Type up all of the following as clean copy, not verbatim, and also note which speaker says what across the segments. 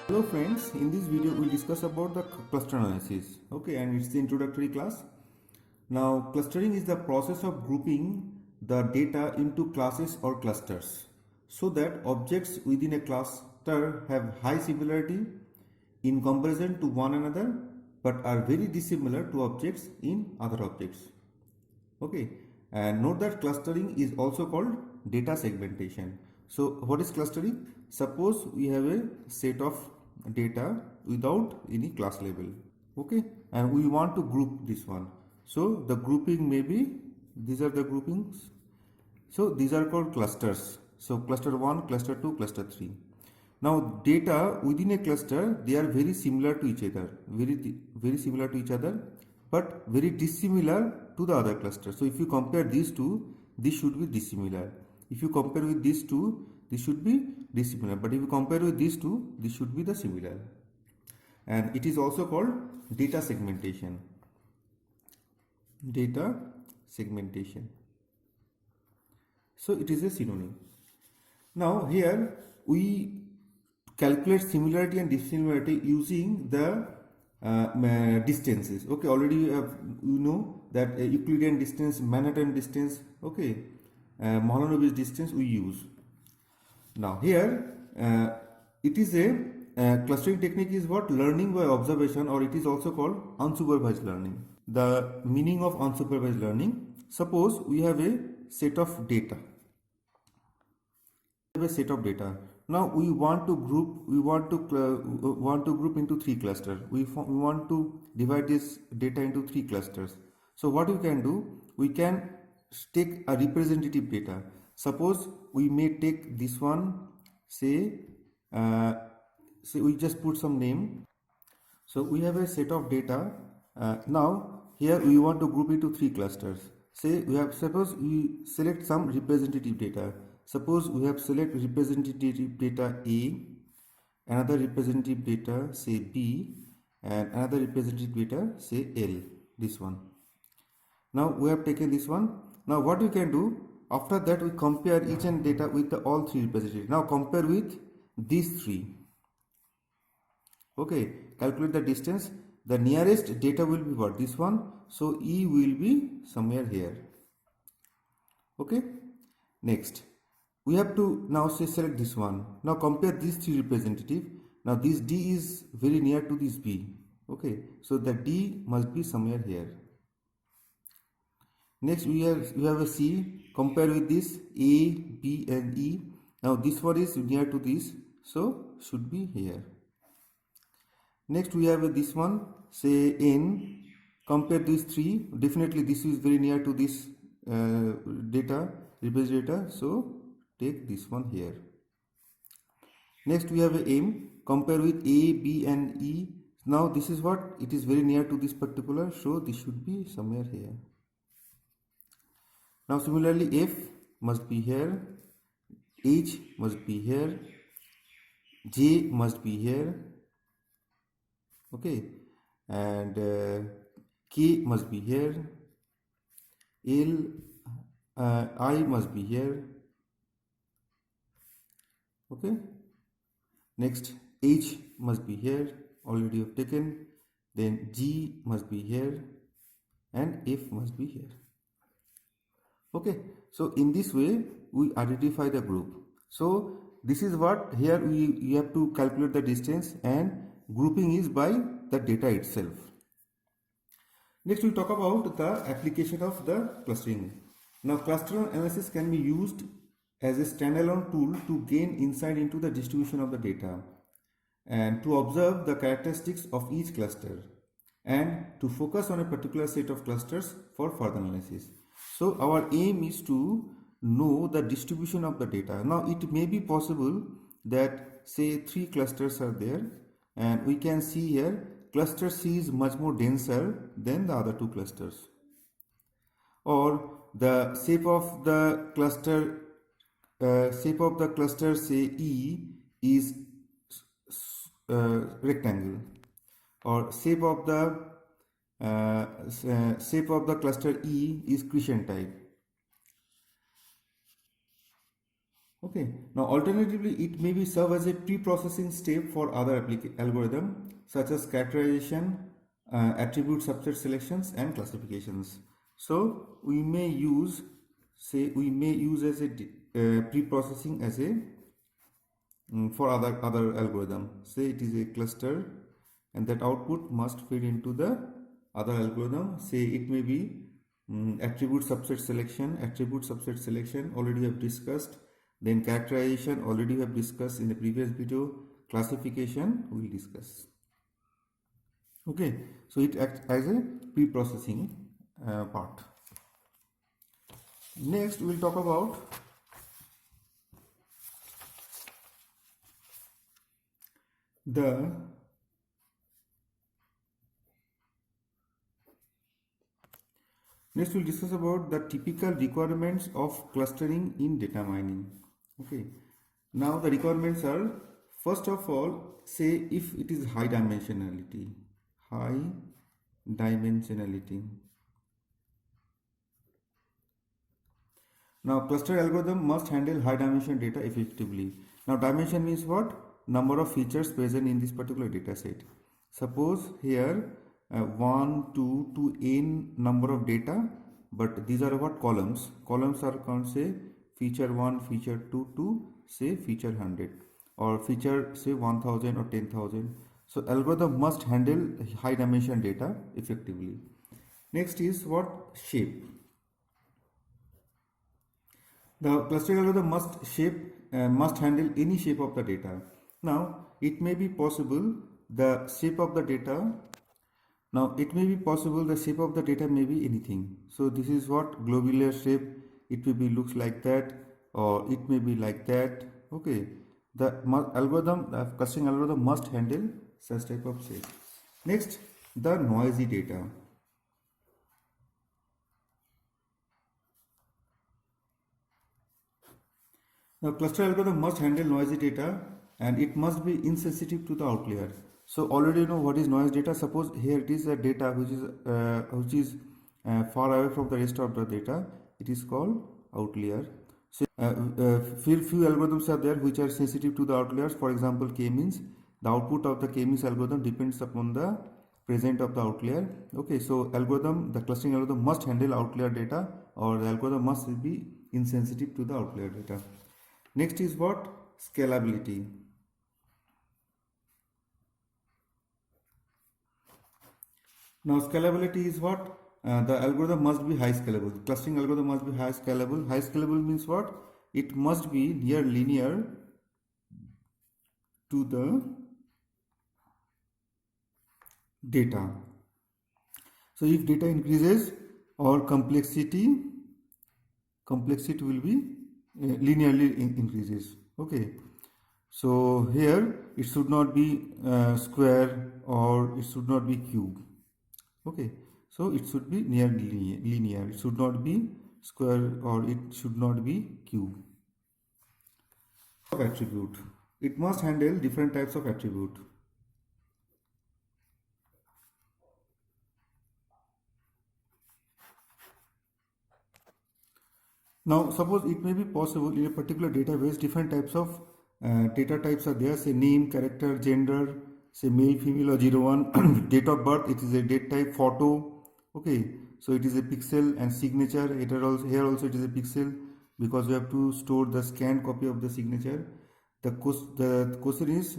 Speaker 1: Hello friends, in this video we'll discuss about the cluster analysis. Okay, and it's the introductory class. Now, clustering is the process of grouping the data into classes or clusters so that objects within a cluster have high similarity in comparison to one another but are very dissimilar to objects in other objects. Okay, and note that clustering is also called data segmentation. So what is clustering? Suppose we have a set of data without any class label. Okay, and we want to group this one. So the grouping may be, these are the groupings. So these are called clusters. So cluster 1, cluster 2, cluster 3. Now data within a cluster, they are very similar to each other, very similar to each other, but very dissimilar to the other cluster. So if you compare these two, this should be dissimilar. If you compare with these two, this should be dissimilar. But if you compare with these two, this should be the similar. And it is also called data segmentation. Data segmentation. So it is a synonym. Now here we calculate similarity and dissimilarity using the distances. Okay, already you know that Euclidean distance, Manhattan distance, okay, Mahalanobis distance we use. Now here it is a clustering technique is what? Learning by observation, or it is also called unsupervised learning. The meaning of unsupervised learning: suppose we have a set of data. A set of data. Now we want to group. We want to group into three clusters. We want to divide this data into three clusters. So what we can do? We can take a representative data. Suppose we may take this one. Say we just put some name. So we have a set of data. Now here we want to group into three clusters. Say we have, suppose we select some representative data. Suppose we have select representative data A, another representative data say B, and another representative data say L, this one. Now we have taken this one. Now what we can do, after that we compare each and data with all three representatives. Now compare with these three. Okay, calculate the distance. The nearest data will be what? This one. So E will be somewhere here. Okay, next we have to now say select this one. Now compare these three representative. Now this D is very near to this B. Okay, so the D must be somewhere here. Next we have a C. Compare with this A, B and E. Now this one is near to this, so should be here. Next we have this one, say N. Compare these three. Definitely this is very near to this data, representative data, so take this one here. Next we have a M. Compare with A, B and E. Now this is what? It is very near to this particular, so this should be somewhere here. Now similarly F must be here, H must be here, J must be here, okay, and K must be here, L, I must be here, okay. Next H must be here, already have taken. Then G must be here and F must be here. Okay, so in this way we identify the group. So this is what here we have to calculate the distance, and grouping is by the data itself. Next we talk about the application of the clustering. Now cluster analysis can be used as a standalone tool to gain insight into the distribution of the data and to observe the characteristics of each cluster and to focus on a particular set of clusters for further analysis. So our aim is to know the distribution of the data. Now it may be possible that say three clusters are there, and we can see here cluster C is much more denser than the other two clusters, or the shape of the cluster say E is rectangle, or shape of the cluster E is crescent type. Okay, now alternatively, it may be serve as a pre-processing step for other algorithm such as characterization, attribute subset selections and classifications. So we may use, say, we may use as a pre-processing as a for other algorithm. Say it is a cluster and that output must feed into the other algorithm. Say it may be attribute subset selection already have discussed, then characterization already we have discussed in the previous video, classification we will discuss. Okay, so it acts as a pre-processing part. Next we will talk about Next, we'll discuss about the typical requirements of clustering in data mining. Okay. Now the requirements are, first of all, say if it is high dimensionality. Now cluster algorithm must handle high dimension data effectively. Now dimension means what? Number of features present in this particular data set. Suppose here 1, 2 to n number of data, but these are what? Columns. Columns are called, say, feature 1, feature 2 to say feature 100, or feature say 1000 or 10,000. So algorithm must handle high dimension data effectively. Next is what? Shape. The clustering algorithm must handle any shape of the data. Now it may be possible the shape of the data. Now it may be possible the shape of the data may be anything. So this is what globular shape. It may be looks like that, or it may be like that. Okay, the clustering algorithm must handle such type of shape. Next, the noisy data. Now cluster algorithm must handle noisy data and it must be insensitive to the outlier. So already you know what is noise data. Suppose here it is a data which is far away from the rest of the data. It is called outlier. So few algorithms are there which are sensitive to the outliers. For example, k-means. The output of the k-means algorithm depends upon the presence of the outlier. Okay, so the clustering algorithm must handle outlier data, or the algorithm must be insensitive to the outlier data. Next is what? Scalability. Now scalability is what? The algorithm must be high scalable. Clustering algorithm must be high scalable. High scalable means what? It must be near linear to the data. So if data increases, or complexity will be linearly increases. Okay, so here it should not be square, or it should not be cube. Okay, so it should be near linear. It should not be square, or it should not be cube. Of attribute, it must handle different types of attribute. Now suppose it may be possible in a particular database different types of data types are there, say name, character, gender, say male, female or 01, date of birth, it is a date type, photo. Okay, so it is a pixel, and signature, here also it is a pixel, because we have to store the scanned copy of the signature. The question is,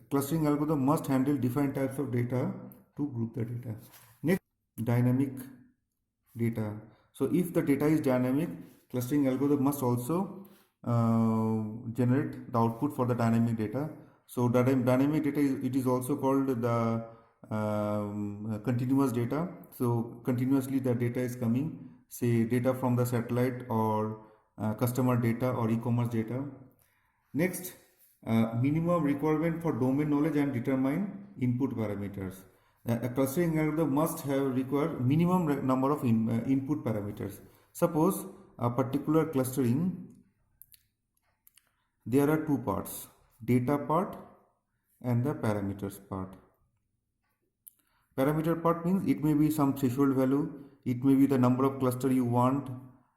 Speaker 1: clustering algorithm must handle different types of data to group the data. Next, dynamic data. So if the data is dynamic, clustering algorithm must also generate the output for the dynamic data. So dynamic data it is also called the continuous data. So continuously the data is coming, say data from the satellite, or customer data, or e-commerce data. Next, minimum requirement for domain knowledge and determine input parameters. A clustering algorithm must have require minimum number of input parameters. Suppose a particular clustering, there are two parts, data part and the parameters part. Parameter part means it may be some threshold value, it may be the number of cluster you want,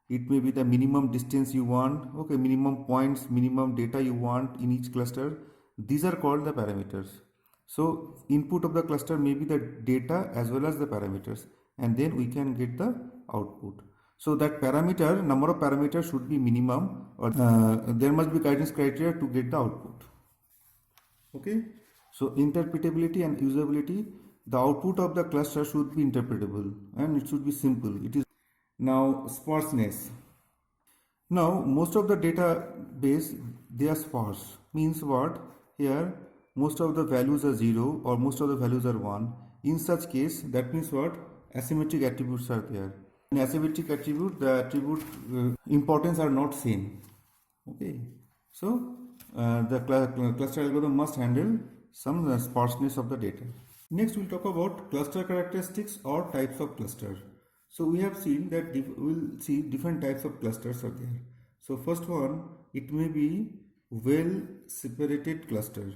Speaker 1: it may be the minimum distance you want, okay, minimum points, minimum data you want in each cluster. These are called the parameters. So input of the cluster may be the data as well as the parameters, and then we can get the output. So that parameter, number of parameters should be minimum, or there must be guidance criteria to get the output. Okay, so interpretability and usability, the output of the cluster should be interpretable and it should be simple. It is now sparseness. Now most of the database, they are sparse. Means what? Here most of the values are 0 or most of the values are 1. In such case, that means what? Asymmetric attributes are there. In asymmetric attribute, the attribute importance are not same. Okay, so the cluster algorithm must handle some sparseness of the data. Next, we'll talk about cluster characteristics or types of cluster. So we have seen that we'll see different types of clusters are there. So first one, it may be well separated cluster.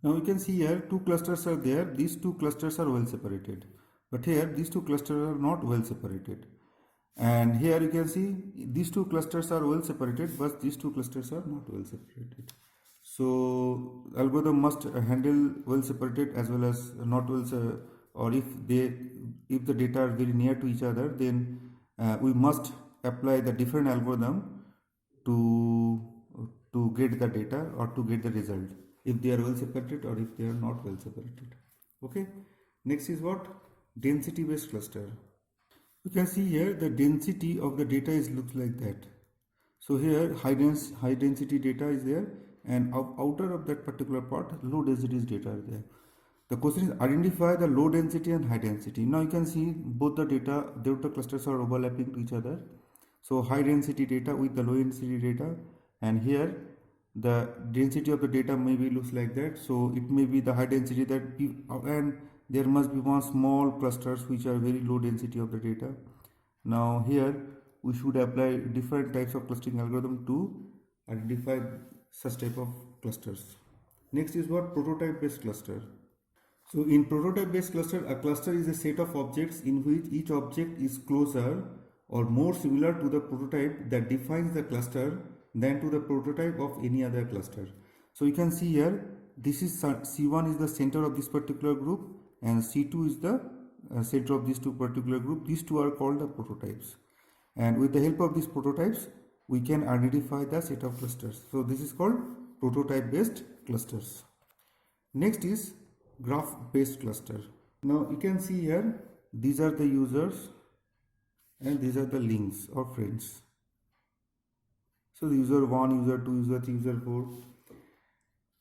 Speaker 1: Now you can see here two clusters are there. These two clusters are well separated. But here these two clusters are not well separated. And here you can see these two clusters are well separated, but these two clusters are not well separated. So algorithm must handle well separated as well as not well, or if the data are very near to each other, then we must apply the different algorithm to get the data or to get the result, if they are well separated or if they are not well separated. Okay, next is what? Density based cluster. You can see here the density of the data looks like that. So here high density data is there, and outer of that particular part low density data are there. The question is identify the low density and high density. Now you can see both the data clusters are overlapping to each other. So high density data with the low density data, and here the density of the data maybe looks like that. So it may be the high density that and there must be one small clusters which are very low density of the data. Now here we should apply different types of clustering algorithm to identify such type of clusters. Next is what? Prototype based cluster. So in prototype based cluster, a cluster is a set of objects in which each object is closer or more similar to the prototype that defines the cluster than to the prototype of any other cluster. So you can see here, this is C1 is the center of this particular group, and C2 is the center of these two particular group. These two are called the prototypes, and with the help of these prototypes we can identify the set of clusters. So this is called prototype based clusters. Next is graph based cluster. Now you can see here, these are the users and these are the links or friends. So the user 1, user 2, user 3, user 4.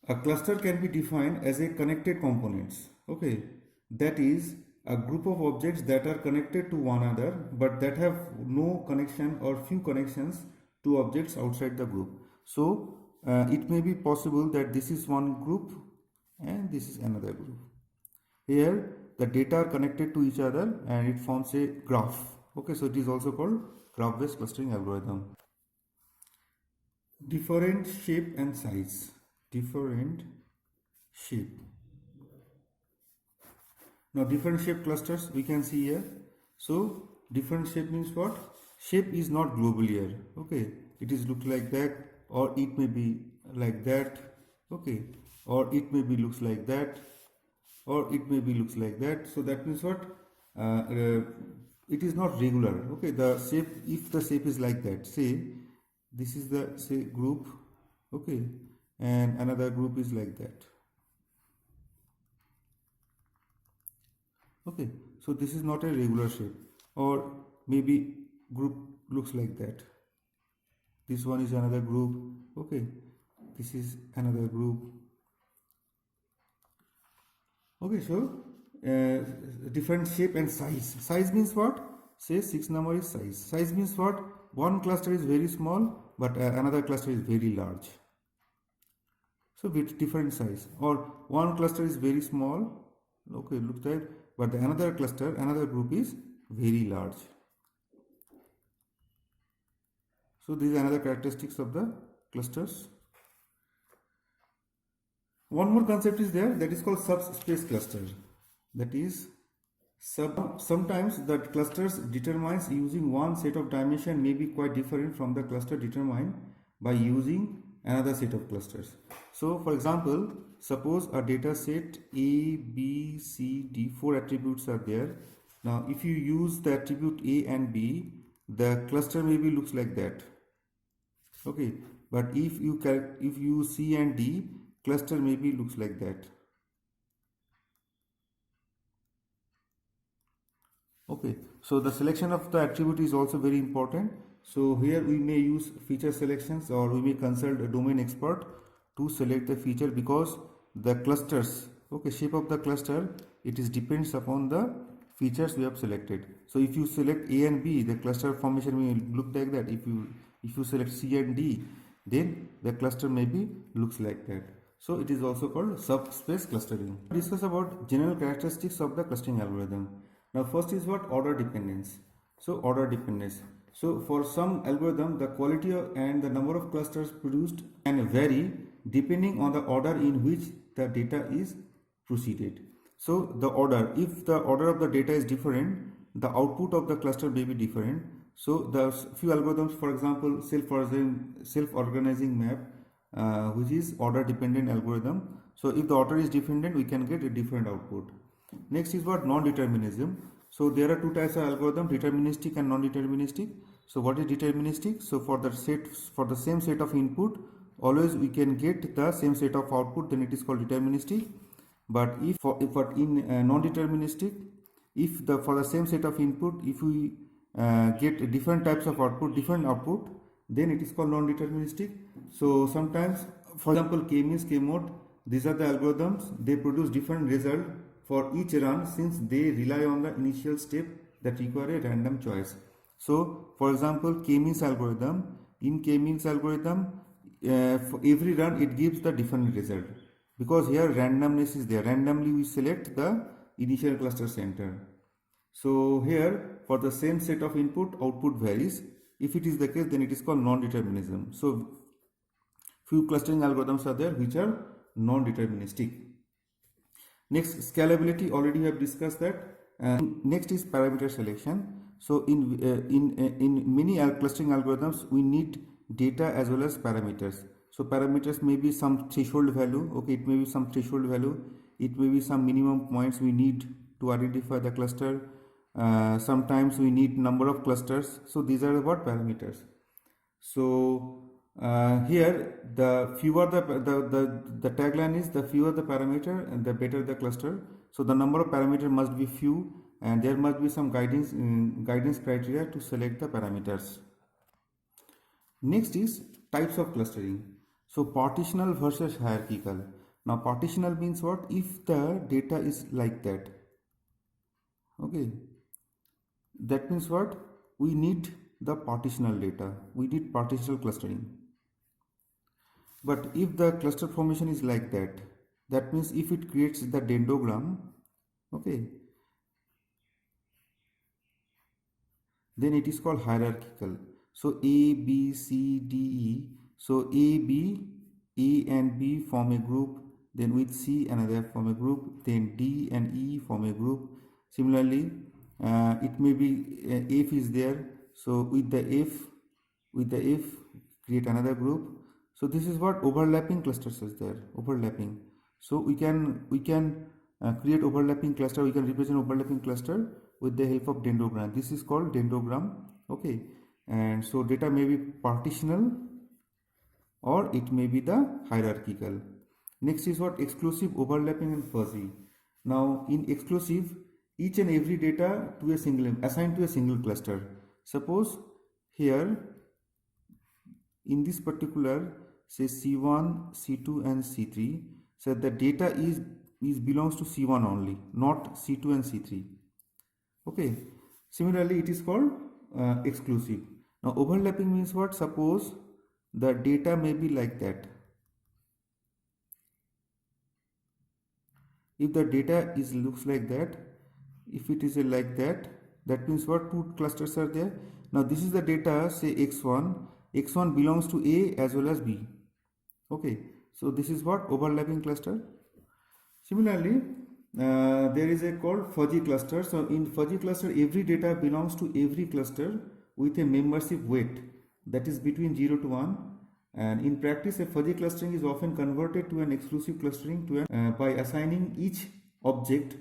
Speaker 1: A cluster can be defined as a connected components. Okay, that is a group of objects that are connected to one another but that have no connection or few connections to objects outside the group. So it may be possible that this is one group and this is another group. Here the data are connected to each other and it forms a graph. Okay, so it is also called graph based clustering algorithm. Different shape and size. Different shape. Now different shape clusters we can see here. So different shape means what? Shape is not global here. Okay, it is look like that, or it may be like that. Okay, or it may be looks like that, or it may be looks like that. So that means what? It is not regular. Okay, the shape, if the shape is like that, say this is the group, okay, and another group is like that. Okay, so this is not a regular shape, or maybe group looks like that. This one is another group. Okay, this is another group. Okay, so different shape and size. Size means what? Say 6 number is size. Size means what? One cluster is very small, but another cluster is very large. So with different size, or one cluster is very small. Okay, look that, but another cluster, another group is very large. So these are another characteristics of the clusters. One more concept is there, that is called subspace cluster. That is, sometimes the clusters determined using one set of dimension may be quite different from the cluster determined by using another set of clusters. So for example, suppose a data set A, B, C, D, 4 attributes are there. Now if you use the attribute A and B, the cluster maybe looks like that. Okay, but if you use C and D, cluster maybe looks like that. Okay, so the selection of the attribute is also very important. So here we may use feature selections, or we may consult a domain expert to select the feature, because the clusters, okay, shape of the cluster, it is depends upon the features we have selected. So if you select A and B, the cluster formation will look like that. If you select C and D, then the cluster maybe looks like that. So it is also called subspace clustering. Discuss about general characteristics of the clustering algorithm. Now first is what? Order dependence. So order dependence. So for some algorithm, the quality and the number of clusters produced can vary depending on the order in which the data is proceeded. So the order, if the order of the data is different, the output of the cluster may be different. So the few algorithms, for example, self-organizing map, which is order dependent algorithm. So if the order is dependent, we can get a different output. Next is what? Non-determinism. So there are two types of algorithm, deterministic and non-deterministic. So what is deterministic? So for the same set of input, always we can get the same set of output, then it is called deterministic. But if in non-deterministic, for the same set of input, if we get different types of different output, then it is called non-deterministic. So sometimes, for example, k-means, k-mode, these are the algorithms, they produce different result for each run, since they rely on the initial step that require a random choice. So for example, k-means algorithm, in k-means algorithm, for every run it gives the different result, because here randomness is there. Randomly we select the initial cluster center. So here for the same set of input, output varies. If it is the case, then it is called non-determinism. So few clustering algorithms are there which are non-deterministic. Next, scalability, already we have discussed that. Next is parameter selection. So in many clustering algorithms, we need data as well as parameters. So parameters may be some threshold value. Okay, it may be some threshold value. It may be some minimum points we need to identify the cluster. Sometimes we need number of clusters. So these are what? Parameters. So here the fewer the tagline is, the fewer the parameter and the better the cluster. So the number of parameters must be few, and there must be some guidance criteria to select the parameters. Next is types of clustering. So partitional versus hierarchical. Now partitional means what? If the data is like that, okay, that means what? We need the partitional data, we need partitional clustering. But if the cluster formation is like that, that means if it creates the dendrogram, okay, then it is called hierarchical. So A, B, C, D, E. So A, B, A and B form a group, then with C another form a group, then D and E form a group. Similarly, it may be F is there, so with the F create another group. So this is what? Overlapping clusters is there, overlapping. So we can create overlapping cluster, we can represent overlapping cluster with the help of dendrogram. This is called dendrogram, okay. And so data may be partitional or it may be the hierarchical. Next is what? Exclusive, overlapping and fuzzy. Now in exclusive, each and every data assigned to a single cluster. Suppose here in this particular, say C1, C2 and C3, so the data belongs to C1 only, not C2 and C3. Okay. Similarly, it is called exclusive. Now overlapping means what? Suppose the data may be like that. If the data looks like that, if it is like that, that means what? Two clusters are there. Now this is the data, say x1 belongs to A as well as B. Okay, So this is what overlapping cluster. Similarly, there is a called fuzzy cluster. So in fuzzy cluster, every data belongs to every cluster with a membership weight that is between 0 to 1. And in practice, a fuzzy clustering is often converted to an exclusive clustering by assigning each object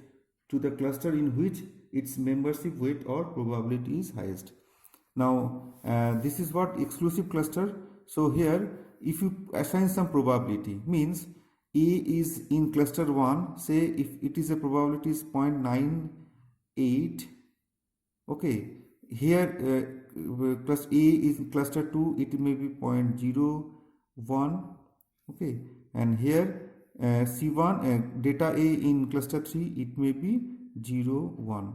Speaker 1: to the cluster in which its membership weight or probability is highest. Now, this is what exclusive cluster. So here, if you assign some probability, means A is in cluster 1, say if it is a probability is 0.98, okay, here plus A is cluster 2, it may be 0.01, okay, and here C1 data A in cluster 3, it may be 0.1.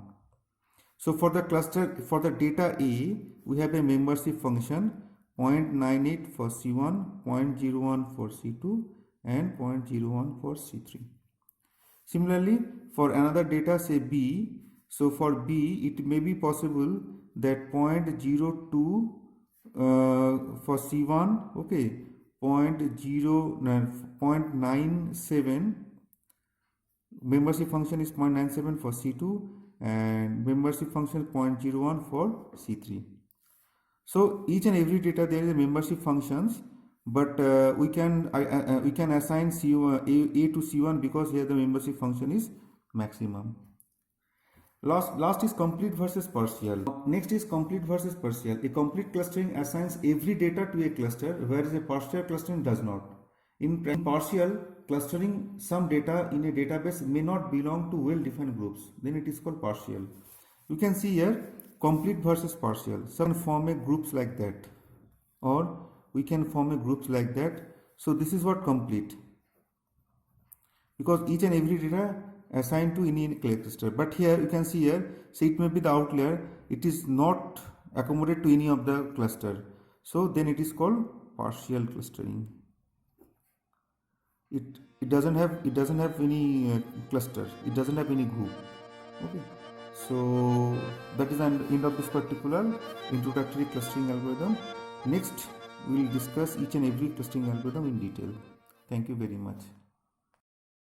Speaker 1: So for the cluster, for the data A, we have a membership function 0.98 for C1, 0.01 for C2 and 0.01 for C3. Similarly, for another data, say B, so for B, it may be possible that 0.02 for C1, okay, 0.97, membership function is 0.97 for C2 and membership function 0.01 for C3. So each and every data there is a membership functions, but we can assign C1, A to C1 because here the membership function is maximum. Last is complete versus partial. Next is complete versus partial. A complete clustering assigns every data to a cluster, whereas a partial clustering does not. In partial clustering, some data in a database may not belong to well-defined groups. Then it is called partial. You can see here complete versus partial. Some form a groups like that, or we can form a groups like that. So this is what complete, because each and every data assigned to any cluster. But here you can see here, so it may be the outlier, it is not accommodated to any of the cluster. So then it is called partial clustering. It doesn't have any cluster, it doesn't have any group. Okay, so that is the end of this particular introductory clustering algorithm. Next we will discuss each and every clustering algorithm in detail. Thank you very much.